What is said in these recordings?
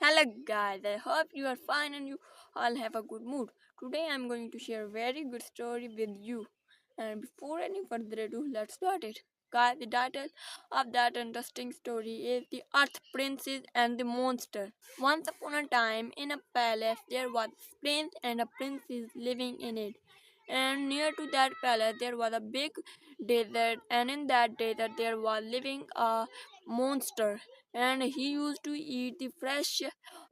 Hello guys, I hope you are fine and you all have a good mood. Today I'm going to share a very good story with you. And before any further ado, let's start it. Guys, the title of that interesting story is The Earth Princess and the Monster. Once upon a time, in a palace, there was a prince and a princess living in it. And near to that palace, there was a big desert, and in that desert, there was living a monster. And he used to eat the fresh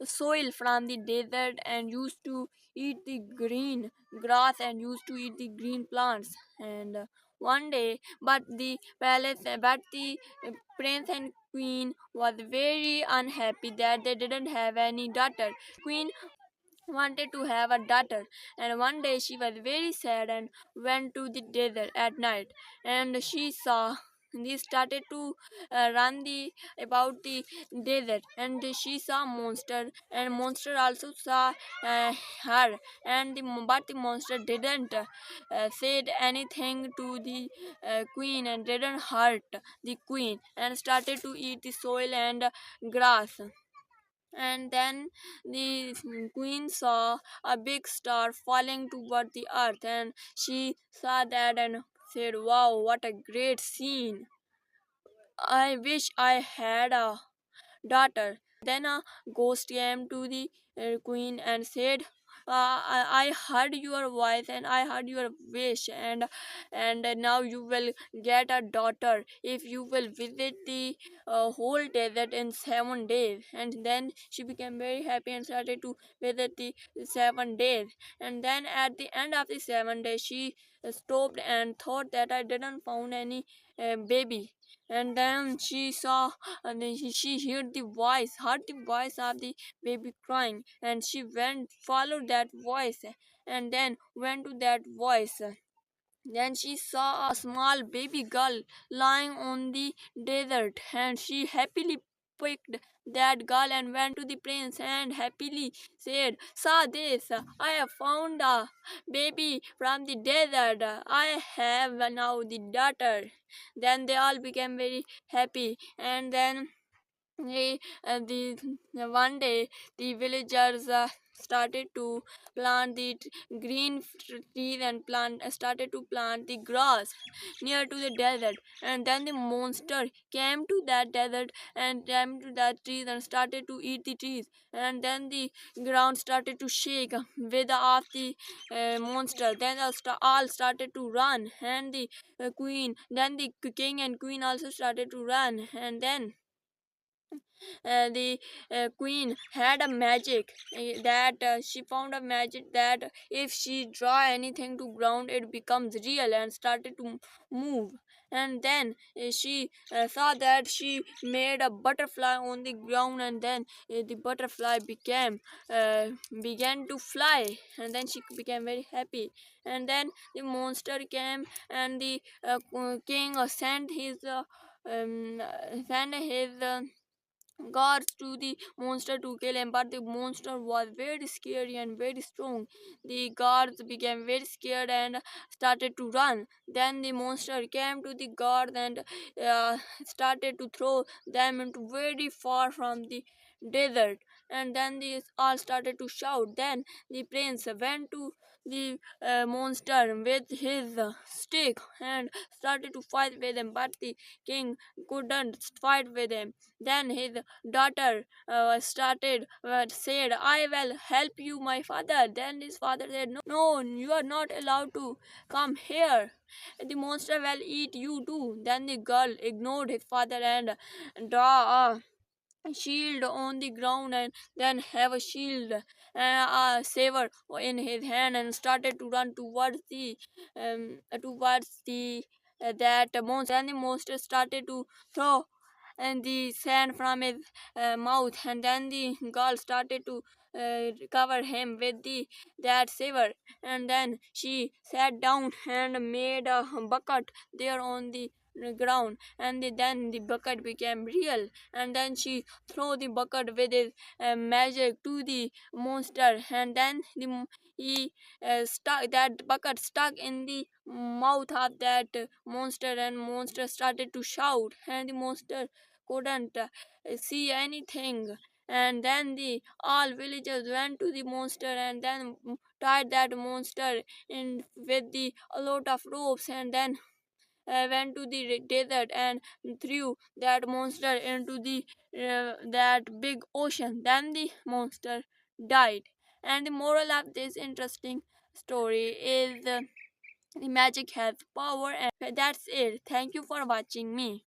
soil from the desert and used to eat the green grass and used to eat the green plants. And one day, but the prince and queen was very unhappy that they didn't have any daughter. Queen wanted to have a daughter, and one day she was very sad and went to the desert at night, and she saw they started to run the about the desert, and she saw monster, and monster also saw her, and but the monster didn't said anything to the queen and didn't hurt the queen and started to eat the soil and grass. And then the queen saw a big star falling toward the earth, and she saw that and said, "Wow, what a great scene! I wish I had a daughter." Then a ghost came to the queen and said, I heard your voice and I heard your wish, and now you will get a daughter if you will visit the whole desert in 7 days." And then she became very happy and started to visit the 7 days. And then at the end of the 7 days, she stopped and thought that I didn't found any baby. And then she saw, and then she heard the voice of the baby crying, and she went followed that voice, and then went to that voice. Then she saw a small baby girl lying on the desert, and she happily picked that girl and went to the prince and happily said, "Saw this, I have found a baby from the desert. I have now the daughter." Then they all became very happy, and then the one day the villagers started to plant the green trees and started to plant the grass near to the desert. And then the monster came to that desert and came to that trees and started to eat the trees. And then the ground started to shake with of the monster. Then all started to run, and the then the king and queen also started to run. And then the queen had a magic that she found a magic that if she draw anything to ground, it becomes real and started to move. And then she saw that she made a butterfly on the ground, and then the butterfly began to fly, and then she became very happy. And then the monster came, and the king sent his guards to the monster to kill him, but the monster was very scary and very strong. The guards became very scared and started to run. Then the monster came to the guards and started to throw them into very far from the desert. And then they all started to shout. Then the prince went to the monster with his stick and started to fight with him, but the king couldn't fight with him. Then his daughter said, "I will help you, my father." Then his father said, "No, you are not allowed to come here. The monster will eat you too." Then the girl ignored his father and draw a shield on the ground, and then have a shield a saber in his hand, and started to run towards the that monster. Then the monster started to throw and the sand from his mouth, and then the girl started to cover him with the that saber. And then she sat down and made a bucket there on the ground, and then the bucket became real. And then she threw the bucket with his magic to the monster, and then he stuck that bucket stuck in the mouth of that monster, and monster started to shout, and the monster couldn't see anything. and then the all villagers went to the monster and then tied that monster in with the a lot of ropes, and then went to the desert and threw that monster into the that big ocean. Then the monster died. And the moral of this interesting story is the magic has power, and that's it. Thank you for watching me.